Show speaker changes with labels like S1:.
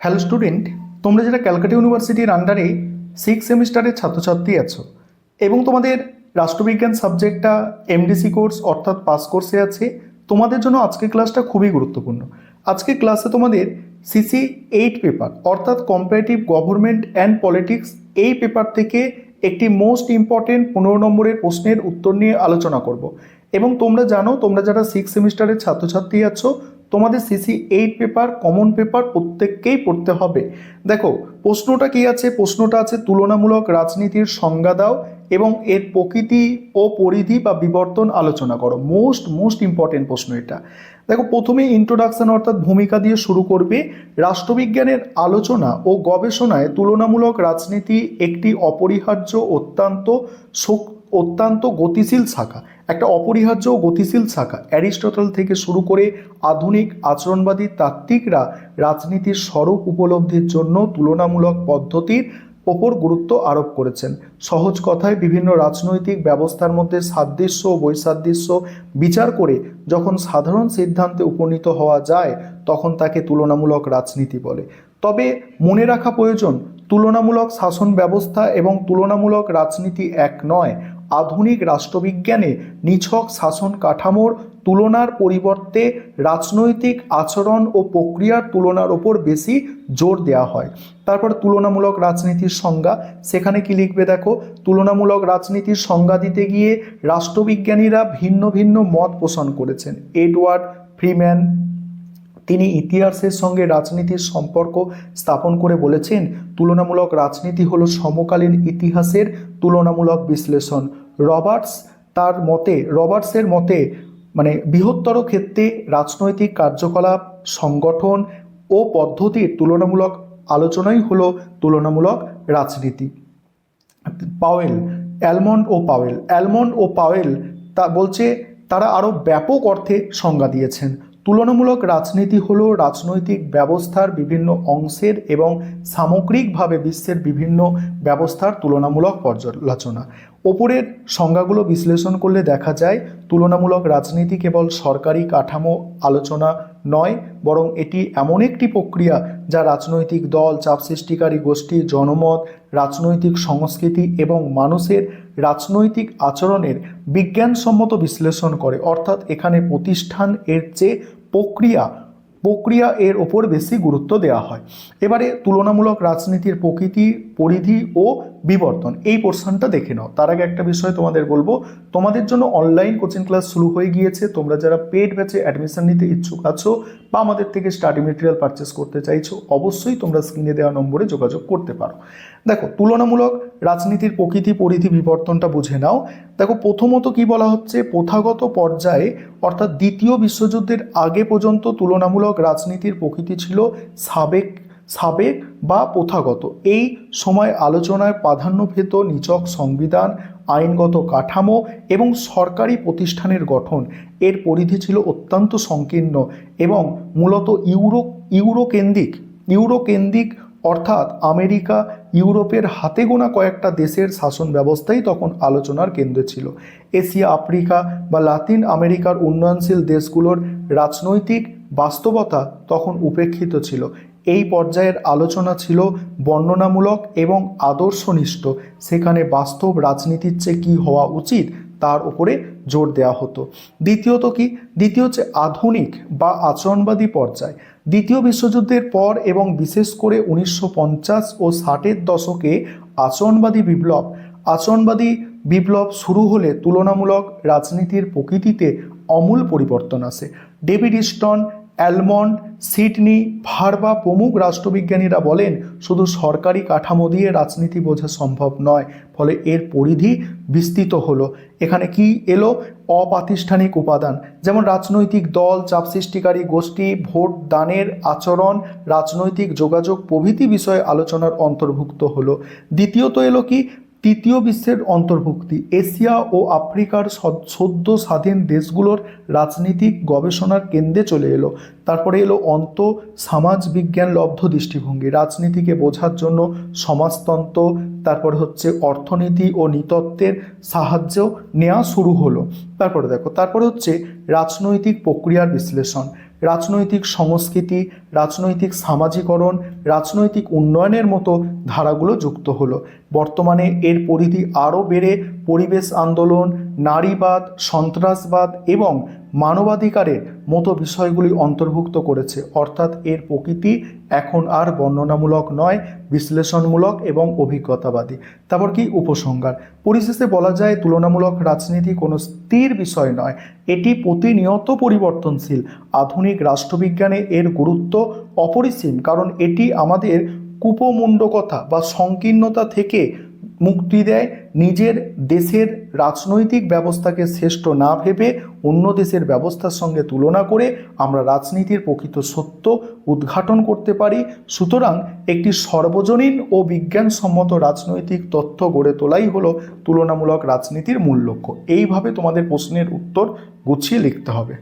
S1: Hello student, তোমরা যারা ক্যালকাটা ইউনিভার্সিটির আন্ডারে 6 সেমিস্টারের ছাত্রছাত্রী আছো এবং তোমাদের রাষ্ট্রবিজ্ঞান সাবজেক্টটা এমডিসি কোর্স অর্থাৎ পাস কোর্সে আছে, তোমাদের জন্য আজকের ক্লাসটা খুবই গুরুত্বপূর্ণ। আজকের ক্লাসে তোমাদের CC8 পেপার অর্থাৎ কম্পারেটিভ গভর্নমেন্ট অ্যান্ড পলিটিক্স এই পেপার থেকে একটি মোস্ট ইম্পর্টেন্ট 15 নম্বরের প্রশ্নের উত্তর নিয়ে আলোচনা করব। এবং তোমরা জানো, তোমরা যারা 6 সেমিস্টারের ছাত্রছাত্রী আছো, তোমাদের CC8 পেপার কমন পেপার প্রত্যেককেই পড়তে হবে। দেখো প্রশ্নটা কি আছে, প্রশ্নটা আছে তুলনামূলক রাজনীতির সংজ্ঞা দাও এবং এর প্রকৃতি ও পরিধি বা বিবর্তন আলোচনা করো। মোস্ট ইম্পর্টেন্ট প্রশ্ন এটা। দেখো প্রথমে ইন্ট্রোডাকশন অর্থাৎ ভূমিকা দিয়ে শুরু করবে। রাষ্ট্রবিজ্ঞানের আলোচনা ও গবেষণায় তুলনামূলক রাজনীতি একটি অপরিহার্য অত্যন্ত গতিশীল শাখা, একটা অপরিহার্য ও গতিশীল শাখা। অ্যারিস্টটল থেকে শুরু করে আধুনিক আচরণবাদী তাত্ত্বিকরা রাজনীতির স্বরূপ উপলব্ধির জন্য তুলনামূলক পদ্ধতির ওপর গুরুত্ব আরোপ করেছেন। সহজ কথায় বিভিন্ন রাজনৈতিক ব্যবস্থার মধ্যে সাদৃশ্য ও বৈসাদৃশ্য বিচার করে যখন সাধারণ সিদ্ধান্তে উপনীত হওয়া যায় তখন তাকে তুলনামূলক রাজনীতি বলে। তবে মনে রাখা প্রয়োজন, তুলনামূলক শাসন ব্যবস্থা এবং তুলনামূলক রাজনীতি এক নয়। আধুনিক রাষ্ট্রবিজ্ঞানে নিছক শাসন কাঠামোর তুলনার পরিবর্তে রাজনৈতিক আচরণ ও প্রক্রিয়ার তুলনার ওপর বেশি জোর দেওয়া হয়। তারপর তুলনামূলক রাজনীতির সংজ্ঞা, সেখানে কি লিখবে দেখো, তুলনামূলক রাজনীতির সংজ্ঞা দিতে গিয়ে রাষ্ট্রবিজ্ঞানীরা ভিন্ন ভিন্ন মত পোষণ করেছেন। এডওয়ার্ড ফ্রিম্যান তিনি ইতিহাসের সঙ্গে রাজনীতির সম্পর্ক স্থাপন করে বলেছেন, তুলনামূলক রাজনীতি হলো সমকালীন ইতিহাসের তুলনামূলক বিশ্লেষণ। রবার্টসের মতে বৃহত্তর ক্ষেত্রে রাজনৈতিক কার্যকলাপ, সংগঠন ও পদ্ধতির তুলনামূলক আলোচনাই হলো তুলনামূলক রাজনীতি। অ্যালমন্ড ও পাওয়েল তা বলছে, তারা আরও ব্যাপক অর্থে সংজ্ঞা দিয়েছেন। তুলনামূলক রাজনীতি হলো রাজনৈতিক ব্যবস্থার বিভিন্ন অংশের এবং সামগ্রিকভাবে বিশ্বের বিভিন্ন ব্যবস্থার তুলনামূলক পর্যালোচনা। ওপরের সংজ্ঞাগুলো বিশ্লেষণ করলে দেখা যায় তুলনামূলক রাজনীতি কেবল সরকারি কাঠামো আলোচনা নয়, বরং এটি এমন একটি প্রক্রিয়া যা রাজনৈতিক দল, চাপ সৃষ্টিকারী গোষ্ঠী, জনমত, রাজনৈতিক সংস্কৃতি এবং মানুষের রাজনৈতিক আচরণের বিজ্ঞানসম্মত বিশ্লেষণ করে। অর্থাৎ এখানে প্রতিষ্ঠান এর চেয়ে প্রক্রিয়া এর ওপর বেশি গুরুত্ব দেওয়া হয়। এবারে তুলনামূলক রাজনীতির প্রকৃতি, পরিধি ও বিবর্তন এই পোর্শনটা দেখে নাও। তার আগে একটা বিষয় তোমাদের বলবো, তোমাদের জন্য অনলাইন কোচিং ক্লাস শুরু হয়ে গিয়েছে। তোমরা যারা পেড ব্যাচে অ্যাডমিশন নিতে ইচ্ছুক আছো বা আমাদের থেকে স্টাডি মেটেরিয়াল পারচেস করতে চাইছো, অবশ্যই তোমরা স্ক্রিনে দেওয়া নম্বরে যোগাযোগ করতে পারো। দেখো তুলনামূলক রাজনীতির প্রকৃতি, পরিধি, বিবর্তনটা বুঝে নাও। দেখো প্রথমত কি বলা হচ্ছে, প্রথাগত পর্যায়ে অর্থাৎ দ্বিতীয় বিশ্বযুদ্ধের আগে পর্যন্ত তুলনামূলক রাজনীতির প্রকৃতি ছিল সাবেক বা প্রথাগত। এই সময় আলোচনায় প্রাধান্য পেত নিছক সংবিধান, আইনগত কাঠামো এবং সরকারি প্রতিষ্ঠানের গঠন। এর পরিধি ছিল অত্যন্ত সংকীর্ণ এবং মূলত ইউরোকেন্দ্রিক অর্থাৎ আমেরিকা, ইউরোপের হাতে গোনা কয়েকটা দেশের শাসন ব্যবস্থাই তখন আলোচনার কেন্দ্রে ছিল। এশিয়া, আফ্রিকা বা লাতিন আমেরিকার উন্নয়নশীল দেশগুলোর রাজনৈতিক বাস্তবতা তখন উপেক্ষিত ছিল। এই পর্যায়ের আলোচনা ছিল বর্ণনামূলক এবং আদর্শনিষ্ঠ। সেখানে বাস্তব রাজনীতির চেয়ে কী হওয়া উচিত তার উপরে জোর দেওয়া হতো। দ্বিতীয় হচ্ছে আধুনিক বা আচরণবাদী পর্যায়। দ্বিতীয় বিশ্বযুদ্ধের পর এবং বিশেষ করে 1950 ও 60-এর দশকে আচরণবাদী বিপ্লব শুরু হলে তুলনামূলক রাজনীতির প্রকৃতিতে আমূল পরিবর্তন আসে। ডেভিড স্টন, অ্যালমন্ড, সিডনি ভার্বা প্রমুখ রাষ্ট্রবিজ্ঞানীরা বলেন, শুধু সরকারি কাঠামো দিয়ে রাজনীতি বোঝা সম্ভব নয়, ফলে এর পরিধি বিস্তৃত হলো। এখানে কি এলো, অপ্রাতিষ্ঠানিক উপাদান যেমন রাজনৈতিক দল, চাপ সৃষ্টিকারী গোষ্ঠী, ভোট দানের আচরণ, রাজনৈতিক যোগাযোগ প্রভৃতি বিষয়ে আলোচনার অন্তর্ভুক্ত হলো। দ্বিতীয়ত এলো কি, তৃতীয় বিশ্বের অন্তর্ভুক্তি। এশিয়া ও আফ্রিকার সদ্য স্বাধীন দেশগুলোর রাজনীতিক গবেষণার কেন্দ্রে চলে এলো। তারপরে এলো সমাজবিজ্ঞান লব্ধ দৃষ্টিভঙ্গি, রাজনীতিকে বোঝার জন্য সমাজতন্ত্র, তারপরে হচ্ছে অর্থনীতি ও নৃতত্ত্বের সাহায্য নেওয়া শুরু হলো। তারপরে হচ্ছে রাজনৈতিক প্রক্রিয়ার বিশ্লেষণ। রাজনৈতিক সংস্কৃতি, রাজনৈতিক সামাজিকরণ, রাজনৈতিক উন্নয়নের মতো ধারাগুলো যুক্ত হলো। বর্তমানে এর পরিধি আরও বেড়ে পরিবেশ আন্দোলন, নারীবাদ, সন্ত্রাসবাদ এবং মানবাধিকারের মতো বিষয়গুলি অন্তর্ভুক্ত করেছে। অর্থাৎ এর প্রকৃতি এখন আর বর্ণনামূলক নয়, বিশ্লেষণমূলক এবং অভিজ্ঞতাবাদী। তারপর কি উপসংহার? পরিশেষে বলা যায় তুলনামূলক রাজনীতি কোনো স্থির বিষয় নয়, এটি প্রতিনিয়ত পরিবর্তনশীল। আধুনিক রাষ্ট্রবিজ্ঞানে এর গুরুত্ব অপরিসীম, কারণ এটি আমাদের কুপমুণ্ডকতা বা সংকীর্ণতা থেকে মুক্তি দেয়। নিজের দেশের রাজনৈতিক ব্যবস্থাকে শ্রেষ্ঠ না ভেবে অন্য দেশের ব্যবস্থার সঙ্গে তুলনা করে আমরা রাজনীতির প্রকৃত সত্য উদ্ঘাটন করতে পারি। সুতরাং একটি সর্বজনীন ও বিজ্ঞানসম্মত রাজনৈতিক তথ্য গড়ে তোলাই হলো তুলনামূলক রাজনীতির মূল লক্ষ্য। এইভাবে তোমাদের প্রশ্নের উত্তর গুছিয়ে লিখতে হবে।